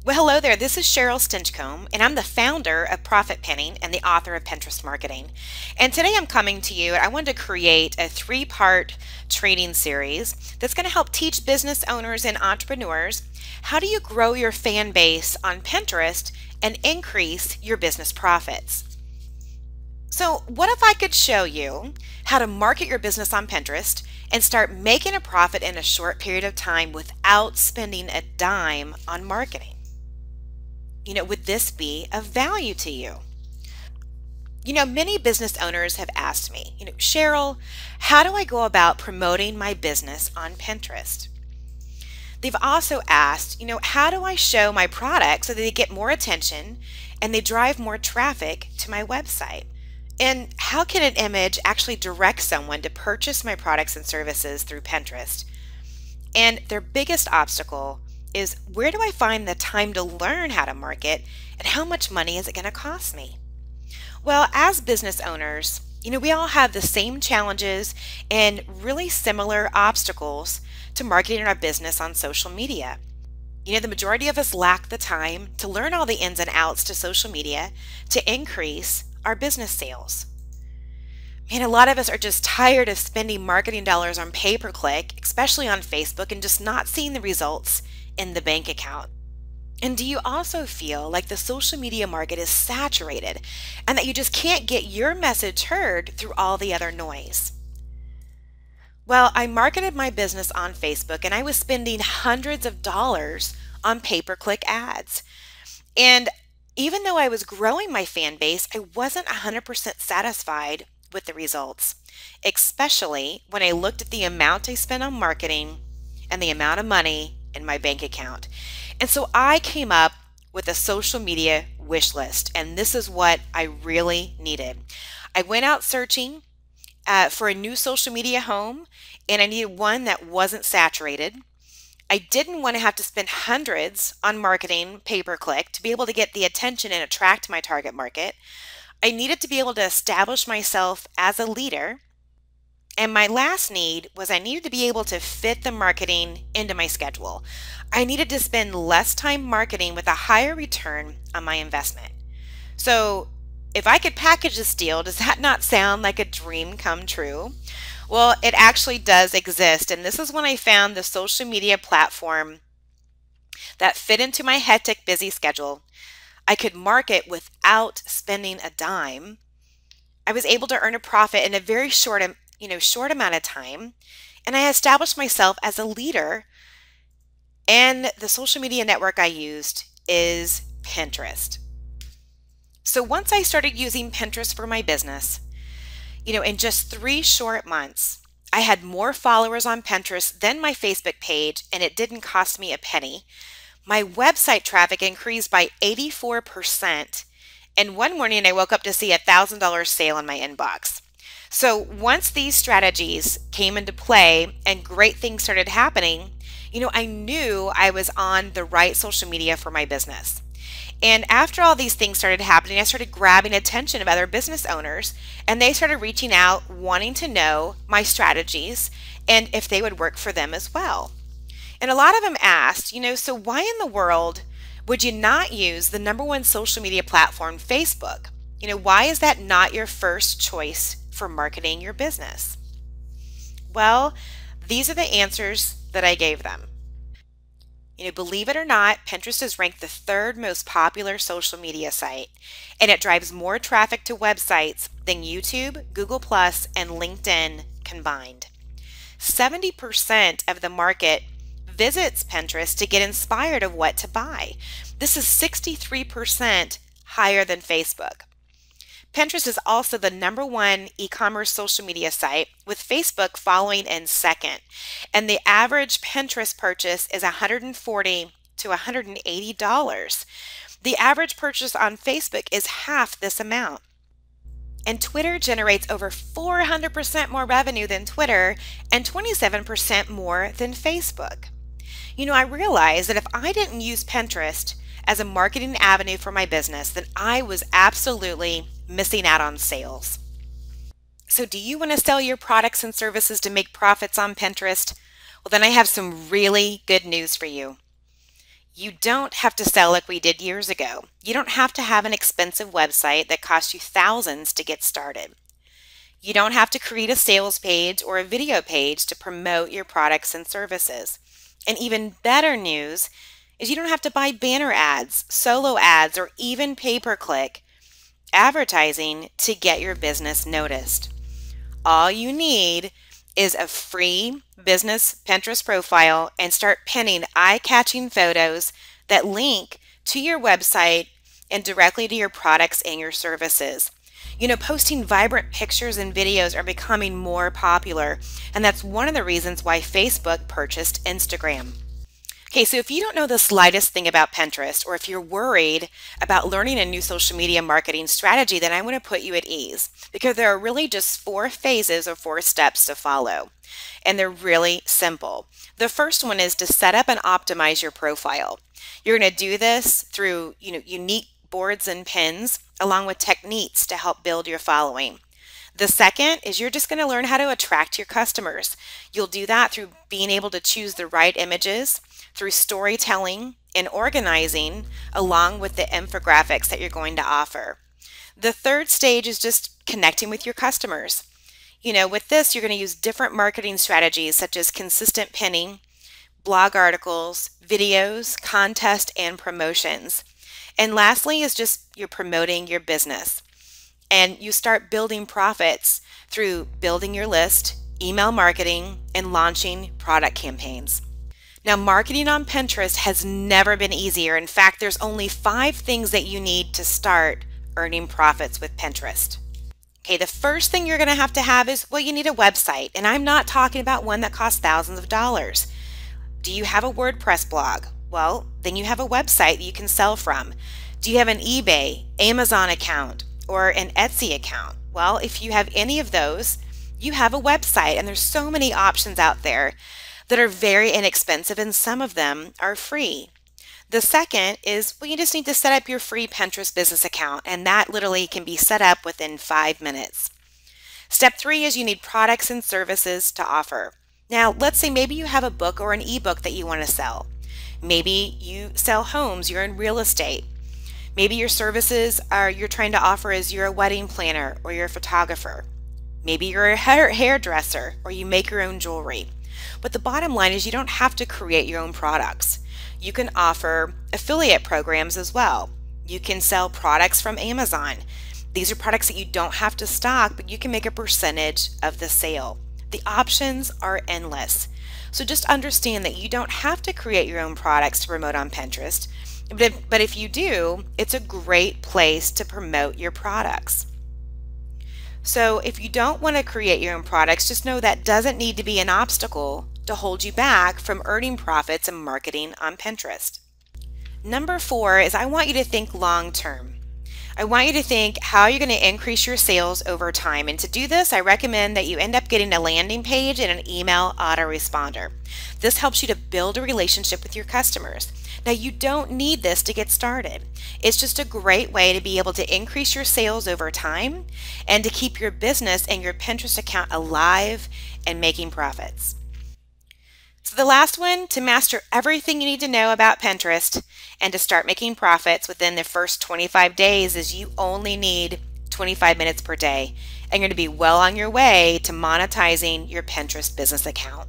Well, hello there. This is Cheryl Stinchcomb, and I'm the founder of Profit Pinning and the author of Pinterest Marketing. And today I'm coming to you, and I wanted to create a three-part training series that's going to help teach business owners and entrepreneurs how do you grow your fan base on Pinterest and increase your business profits. So, what if I could show you how to market your business on Pinterest and start making a profit in a short period of time without spending a dime on marketing? Would this be of value to you? Many business owners have asked me, Cheryl, how do I go about promoting my business on Pinterest? They've also asked, how do I show my products so that they get more attention and they drive more traffic to my website? And how can an image actually direct someone to purchase my products and services through Pinterest? And their biggest obstacle is, where do I find the time to learn how to market, and how much money is it going to cost me? Well, as business owners, we all have the same challenges and really similar obstacles to marketing our business on social media. The majority of us lack the time to learn all the ins and outs to social media to increase our business sales. A lot of us are just tired of spending marketing dollars on pay-per-click, especially on Facebook, and just not seeing the results in the bank account. And do you also feel like the social media market is saturated and that you just can't get your message heard through all the other noise? Well, I marketed my business on Facebook and I was spending hundreds of dollars on pay-per-click ads. And even though I was growing my fan base, I wasn't 100% satisfied with the results, especially when I looked at the amount I spent on marketing and the amount of money in my bank account. And so I came up with a social media wish list, and this is what I really needed. I went out searching for a new social media home, and I needed one that wasn't saturated. I didn't want to have to spend hundreds on marketing pay-per-click to be able to get the attention and attract my target market. I needed to be able to establish myself as a leader. And my last need was I needed to be able to fit the marketing into my schedule. I needed to spend less time marketing with a higher return on my investment. So if I could package this deal, does that not sound like a dream come true? Well, it actually does exist. And this is when I found the social media platform that fit into my hectic, busy schedule. I could market without spending a dime. I was able to earn a profit in a very short amount of time, and I established myself as a leader. And the social media network I used is Pinterest. So once I started using Pinterest for my business, in just 3 short months, I had more followers on Pinterest than my Facebook page, and it didn't cost me a penny. My website traffic increased by 84%, and one morning I woke up to see a $1,000 sale in my inbox. So once these strategies came into play and great things started happening, I knew I was on the right social media for my business. And after all these things started happening, I started grabbing attention of other business owners, and they started reaching out, wanting to know my strategies and if they would work for them as well. And a lot of them asked, so why in the world would you not use the #1 social media platform, Facebook? Why is that not your first choice for marketing your business? Well, these are the answers that I gave them. Believe it or not, Pinterest is ranked the 3rd most popular social media site, and it drives more traffic to websites than YouTube, Google+, and LinkedIn combined. 70% of the market visits Pinterest to get inspired of what to buy. This is 63% higher than Facebook. Pinterest is also the #1 e-commerce social media site, with Facebook following in second. And the average Pinterest purchase is $140 to $180. The average purchase on Facebook is half this amount. And Twitter generates over 400% more revenue than Twitter and 27% more than Facebook. I realized that if I didn't use Pinterest as a marketing avenue for my business, then I was absolutely missing out on sales. So do you want to sell your products and services to make profits on Pinterest? Well, then I have some really good news for you. You don't have to sell like we did years ago. You don't have to have an expensive website that costs you thousands to get started. You don't have to create a sales page or a video page to promote your products and services. And even better news is you don't have to buy banner ads, solo ads, or even pay-per-click advertising to get your business noticed. All you need is a free business Pinterest profile and start pinning eye-catching photos that link to your website and directly to your products and your services. Posting vibrant pictures and videos are becoming more popular, and that's one of the reasons why Facebook purchased Instagram. Okay, so if you don't know the slightest thing about Pinterest, or if you're worried about learning a new social media marketing strategy, then I want to put you at ease, because there are really just 4 phases or 4 steps to follow, and they're really simple. The first one is to set up and optimize your profile. You're going to do this through unique boards and pins, along with techniques to help build your following. The second is you're just going to learn how to attract your customers. You'll do that through being able to choose the right images, through storytelling and organizing, along with the infographics that you're going to offer. The third stage is just connecting with your customers. With this, you're going to use different marketing strategies such as consistent pinning, blog articles, videos, contests, and promotions. And lastly is just you're promoting your business. And you start building profits through building your list, email marketing, and launching product campaigns. Now, marketing on Pinterest has never been easier. In fact, there's only 5 things that you need to start earning profits with Pinterest. Okay, the first thing you're going to have is, well, you need a website. And I'm not talking about one that costs thousands of dollars. Do you have a WordPress blog? Well, then you have a website that you can sell from. Do you have an eBay, Amazon account, or an Etsy account? Well, if you have any of those, you have a website, and there's so many options out there that are very inexpensive, and some of them are free. The second is, well, you just need to set up your free Pinterest business account, and that literally can be set up within 5 minutes. Step 3 is you need products and services to offer. Now, let's say maybe you have a book or an ebook that you want to sell. Maybe you sell homes, you're in real estate. Maybe your services you're trying to offer is you're a wedding planner or you're a photographer. Maybe you're a hairdresser or you make your own jewelry. But the bottom line is you don't have to create your own products. You can offer affiliate programs as well. You can sell products from Amazon. These are products that you don't have to stock, but you can make a percentage of the sale. The options are endless. So just understand that you don't have to create your own products to promote on Pinterest, but if you do, it's a great place to promote your products. So if you don't want to create your own products, just know that doesn't need to be an obstacle to hold you back from earning profits and marketing on Pinterest. Number 4 is I want you to think long term. I want you to think how you're going to increase your sales over time. And to do this, I recommend that you end up getting a landing page and an email autoresponder. This helps you to build a relationship with your customers. Now, you don't need this to get started. It's just a great way to be able to increase your sales over time and to keep your business and your Pinterest account alive and making profits. So the last one, to master everything you need to know about Pinterest and to start making profits within the first 25 days, is you only need 25 minutes per day, and you're going to be well on your way to monetizing your Pinterest business account.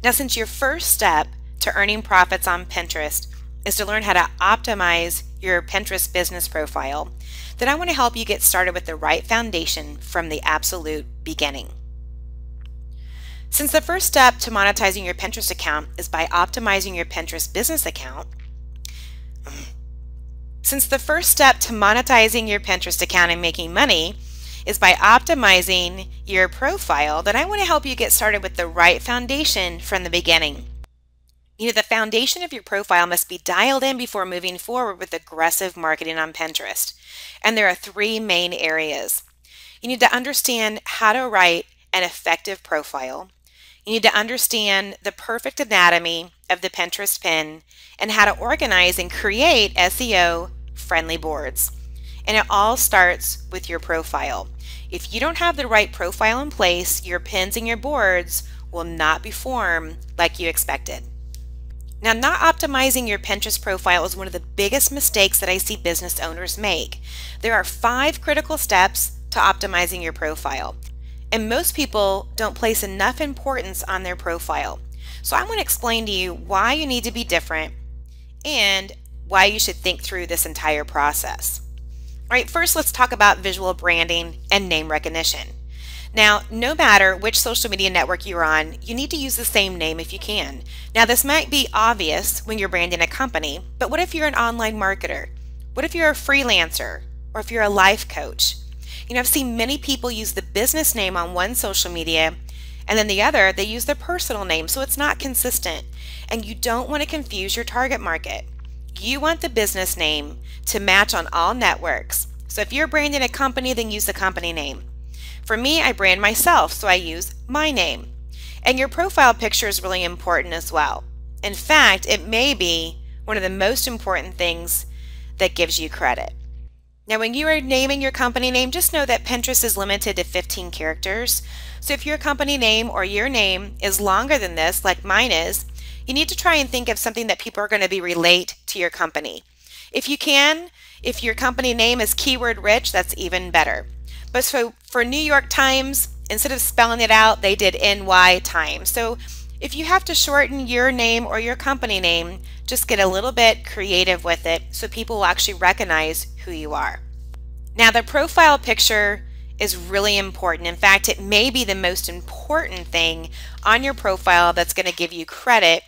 Now, since your first step to earning profits on Pinterest is to learn how to optimize your Pinterest business profile, then I want to help you get started with the right foundation from the absolute beginning. Since the first step to monetizing your Pinterest account is by optimizing your Pinterest business account, and making money is by optimizing your profile, then I want to help you get started with the right foundation from the beginning. The foundation of your profile must be dialed in before moving forward with aggressive marketing on Pinterest. And there are 3 main areas. You need to understand how to write an effective profile. You need to understand the perfect anatomy of the Pinterest pin and how to organize and create SEO-friendly boards. And it all starts with your profile. If you don't have the right profile in place, your pins and your boards will not perform like you expected. Now, not optimizing your Pinterest profile is one of the biggest mistakes that I see business owners make. There are 5 critical steps to optimizing your profile, and most people don't place enough importance on their profile. So I'm going to explain to you why you need to be different and why you should think through this entire process. All right, first let's talk about visual branding and name recognition. Now, no matter which social media network you're on, you need to use the same name if you can. Now, this might be obvious when you're branding a company, but what if you're an online marketer? What if you're a freelancer? Or if you're a life coach? I've seen many people use the business name on one social media, and then the other, they use their personal name, so it's not consistent. And you don't want to confuse your target market. You want the business name to match on all networks. So if you're branding a company, then use the company name. For me, I brand myself, so I use my name. And your profile picture is really important as well. In fact, it may be one of the most important things that gives you credit. Now, when you are naming your company name, just know that Pinterest is limited to 15 characters. So if your company name or your name is longer than this, like mine is, you need to try and think of something that people are going to be relate to your company. If you can, if your company name is keyword rich, that's even better. But so for New York Times, instead of spelling it out, they did NY Times. So if you have to shorten your name or your company name, just get a little bit creative with it so people will actually recognize who you are. Now, the profile picture is really important. In fact, it may be the most important thing on your profile that's going to give you credit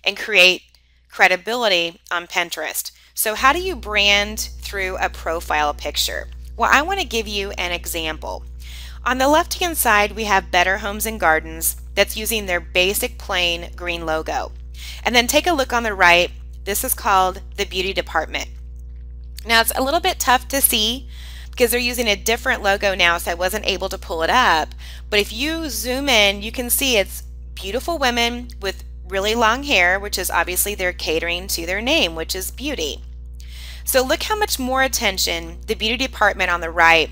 and create credibility on Pinterest. So how do you brand through a profile picture? Well, I want to give you an example. On the left-hand side, we have Better Homes and Gardens that's using their basic plain green logo. And then take a look on the right. This is called the beauty department. Now, it's a little bit tough to see because they're using a different logo now, so I wasn't able to pull it up. But if you zoom in, you can see it's beautiful women with really long hair, which is obviously they're catering to their name, which is beauty. So look how much more attention the beauty department on the right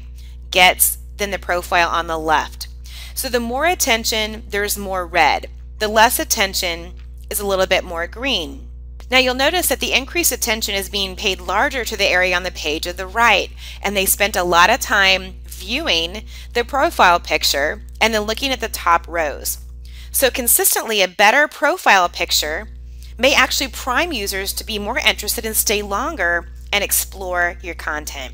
gets than the profile on the left. So the more attention, there's more red. The less attention is a little bit more green. Now you'll notice that the increased attention is being paid larger to the area on the page of the right, and they spent a lot of time viewing the profile picture and then looking at the top rows. So consistently, a better profile picture may actually prime users to be more interested and stay longer and explore your content.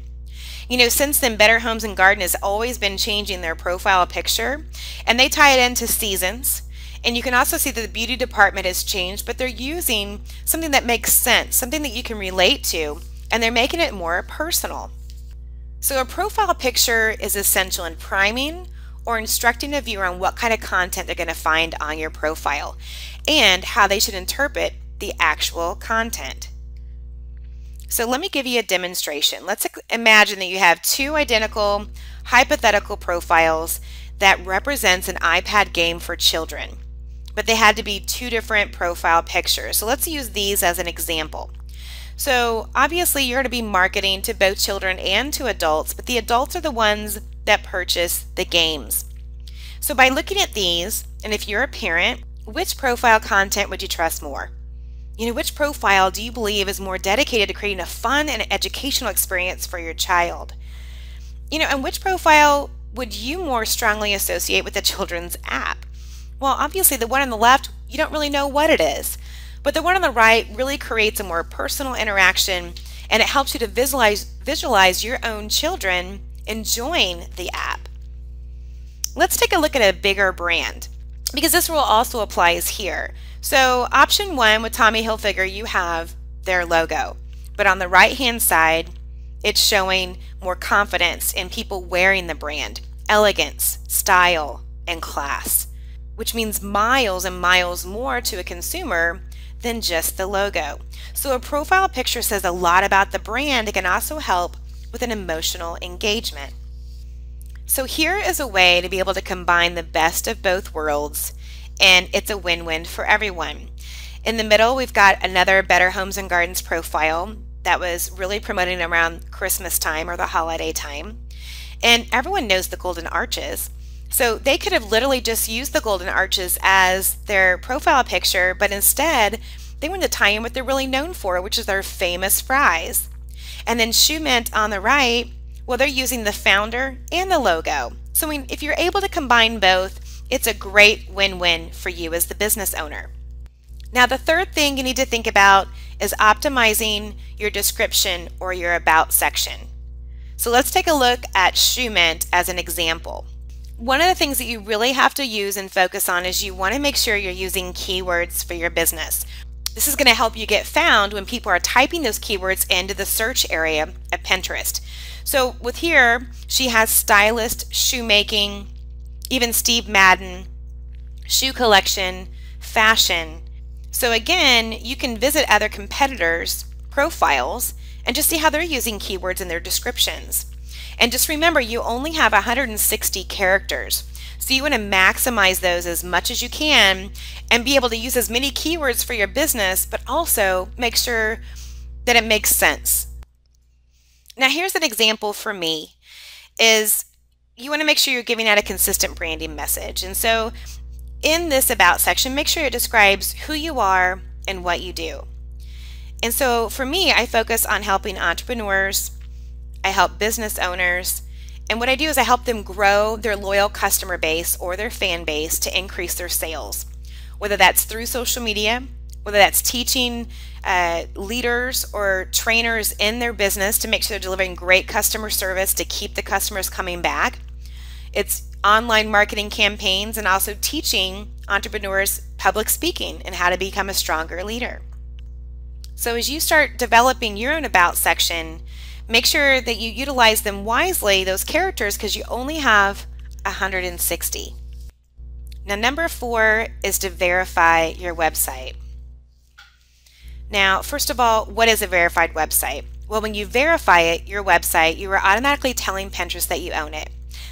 Since then, Better Homes and Garden has always been changing their profile picture, and they tie it into seasons. And you can also see that the beauty department has changed, but they're using something that makes sense, something that you can relate to, and they're making it more personal. So a profile picture is essential in priming or instructing a viewer on what kind of content they're going to find on your profile and how they should interpret the actual content. So let me give you a demonstration. Let's imagine that you have 2 identical hypothetical profiles that represents an iPad game for children, but they had to be 2 different profile pictures. So let's use these as an example. So obviously you're going to be marketing to both children and to adults, but the adults are the ones that purchase the games. So by looking at these, and if you're a parent, which profile content would you trust more? Which profile do you believe is more dedicated to creating a fun and educational experience for your child? And which profile would you more strongly associate with the children's app? Well, obviously the one on the left, you don't really know what it is, but the one on the right really creates a more personal interaction, and it helps you to visualize your own children enjoying the app. Let's take a look at a bigger brand, because this rule also applies here. So option 1 with Tommy Hilfiger, you have their logo, but on the right hand side it's showing more confidence in people wearing the brand, elegance, style, and class, which means miles and miles more to a consumer than just the logo. So a profile picture says a lot about the brand. It can also help with an emotional engagement. So here is a way to be able to combine the best of both worlds, and it's a win-win for everyone. In the middle, we've got another Better Homes and Gardens profile that was really promoting around Christmas time or the holiday time. And everyone knows the golden arches. So they could have literally just used the golden arches as their profile picture, but instead They want to tie in what they're really known for, which is their famous fries. And then Shoe Mint on the right, well, they're using the founder and the logo. So I mean, if you're able to combine both, it's a great win-win for you as the business owner. Now, the third thing you need to think about is optimizing your description or your about section. So let's take a look at Shoe Mint as an example. One of the things that you really have to use and focus on is you want to make sure you're using keywords for your business. This is going to help you get found when people are typing those keywords into the search area of Pinterest. So with here, she has stylist, shoemaking, even Steve Madden, shoe collection, fashion. So again, you can visit other competitors' profiles and just see how they're using keywords in their descriptions. And just remember, you only have 160 characters. So you want to maximize those as much as you can and be able to use as many keywords for your business, but also make sure that it makes sense. Now here's an example for me, is you want to make sure you're giving out a consistent branding message. And so in this about section, make sure it describes who you are and what you do. And so for me, I focus on helping entrepreneurs, I help business owners, and what I do is I help them grow their loyal customer base or their fan base to increase their sales, whether that's through social media, whether that's teaching leaders or trainers in their business to make sure they're delivering great customer service to keep the customers coming back. It's online marketing campaigns and also teaching entrepreneurs public speaking and how to become a stronger leader. So as you start developing your own about section, make sure that you utilize them wisely, those characters, because you only have 160. Now, number 4 is to verify your website. Now, first of all, what is a verified website? Well, when you verify it, your website, you are automatically telling Pinterest that you own it.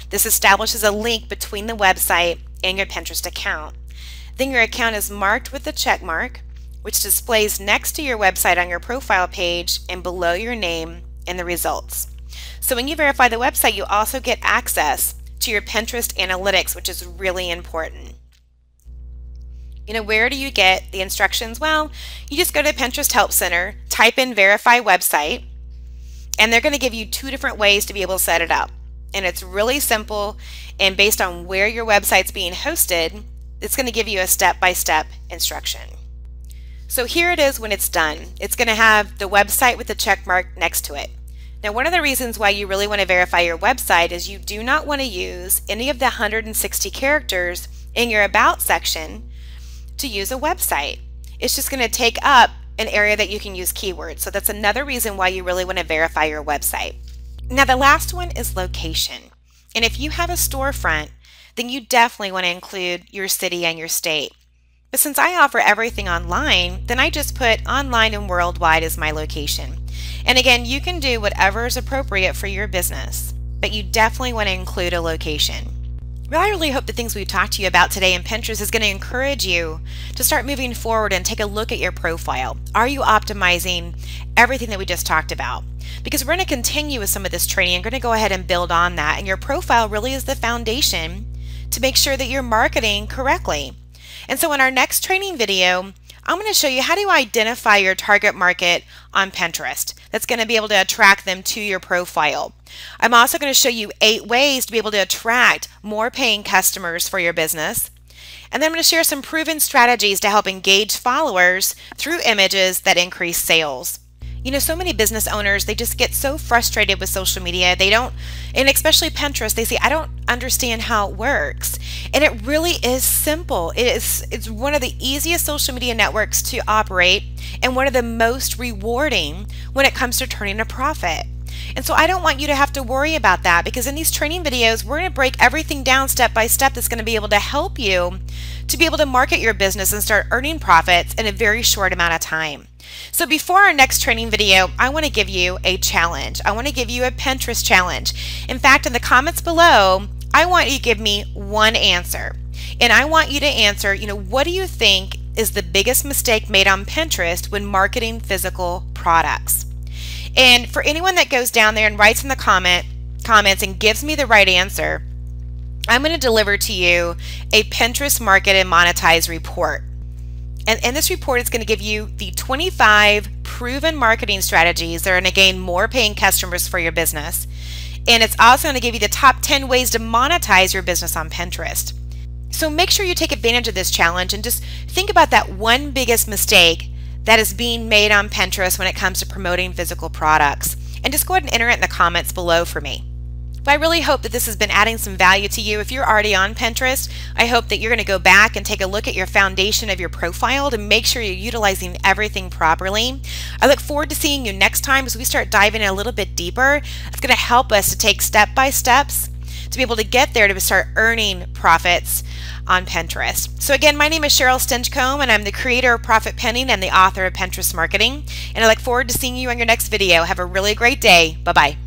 This establishes a link between the website and your Pinterest account. Then your account is marked with the check mark, which displays next to your website on your profile page and below your name in the results. So when you verify the website, you also get access to your Pinterest analytics, which is really important. You know, where do you get the instructions? Well, you just go to Pinterest Help Center, type in verify website, and they're going to give you 2 different ways to be able to set it up. And it's really simple, and based on where your website's being hosted, it's going to give you a step-by-step instruction. So here it is when it's done. It's going to have the website with the check mark next to it. Now, one of the reasons why you really want to verify your website is you do not want to use any of the 160 characters in your about section to use a website. It's just going to take up an area that you can use keywords. So that's another reason why you really want to verify your website. Now, the last one is location. And if you have a storefront, then you definitely want to include your city and your state. But since I offer everything online, then I just put online and worldwide as my location. And again, you can do whatever is appropriate for your business, but you definitely want to include a location. Well, I really hope the things we've talked to you about today in Pinterest is going to encourage you to start moving forward and take a look at your profile. Are you optimizing everything that we just talked about? Because we're going to continue with some of this training. I'm going to go ahead and build on that. And your profile really is the foundation to make sure that you're marketing correctly. And so in our next training video, I'm going to show you how to identify your target market on Pinterest. That's going to be able to attract them to your profile. I'm also going to show you 8 ways to be able to attract more paying customers for your business. And then I'm going to share some proven strategies to help engage followers through images that increase sales. You know, so many business owners, they just get so frustrated with social media. They don't, and especially Pinterest, they say, I don't understand how it works. And it really is simple. It's one of the easiest social media networks to operate and one of the most rewarding when it comes to turning a profit. And so I don't want you to have to worry about that, because in these training videos, we're going to break everything down step by step that's going to be able to help you to be able to market your business and start earning profits in a very short amount of time. So before our next training video, I want to give you a challenge. I want to give you a Pinterest challenge. In fact, in the comments below, I want you to give me one answer. And I want you to answer, what do you think is the biggest mistake made on Pinterest when marketing physical products? And for anyone that goes down there and writes in the comments and gives me the right answer, I'm going to deliver to you a Pinterest Market and Monetize report. And this report is going to give you the 25 proven marketing strategies that are going to gain more paying customers for your business. And it's also going to give you the top 10 ways to monetize your business on Pinterest. So make sure you take advantage of this challenge and just think about that one biggest mistake that is being made on Pinterest when it comes to promoting physical products. And just go ahead and enter it in the comments below for me. But I really hope that this has been adding some value to you. If you're already on Pinterest, I hope that you're going to go back and take a look at your foundation of your profile to make sure you're utilizing everything properly. I look forward to seeing you next time as we start diving in a little bit deeper. It's going to help us to take step-by-steps to be able to get there to start earning profits on Pinterest. So again, my name is Cheryl Stinchcomb, and I'm the creator of Profit Penning and the author of Pinterest Marketing. And I look forward to seeing you on your next video. Have a really great day. Bye-bye.